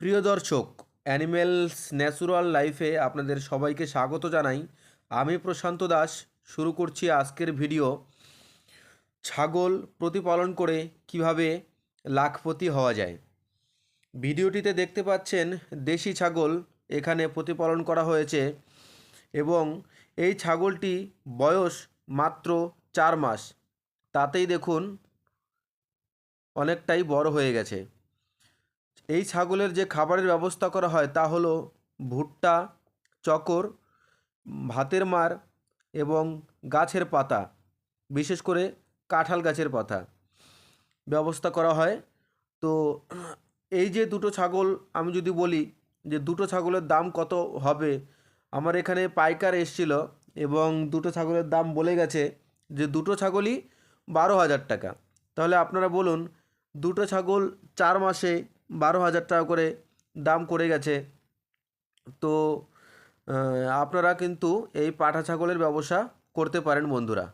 প্রিয় দর্শক, animals natural লাইফে আপনাদের সবাইকে স্বাগত জানাই। আমি প্রশান্ত দাস। শুরু করছি আজকের ভিডিও। ছাগল প্রতিপালন করে কিভাবে লাখপতি হওয়া যায়। ভিডিওটিতে দেখতে পাচ্ছেন দেশি ছাগল এখানে প্রতিপালন করা হয়েছে এবং এই ছাগলটি বয়স মাত্র 4 মাস। তাতেই দেখুন অনেকটাই বড় হয়ে গেছে। এই ছাগলের যে খাবারের ব্যবস্থা করা হয় তা হলো ভুট্টা, চকর, ভাতের মার এবং গাছের পাতা, বিশেষ করে কাঁঠাল গাছের পাতা ব্যবস্থা করা হয়। তো এই যে দুটো ছাগল, আমি যদি বলি যে দুটো ছাগলের দাম কত হবে, আমার এখানে পাইকার এসছিল এবং দুটো ছাগলের দাম বলে গেছে যে দুটো ছাগলই 12,000 টাকা। তাহলে আপনারা বলুন, দুটো ছাগল 4 মাসে 12,000 টাকা করে দাম করে গেছে। তো আপনারা কিন্তু এই পাঠা ছাগলের ব্যবসা করতে পারেন বন্ধুরা।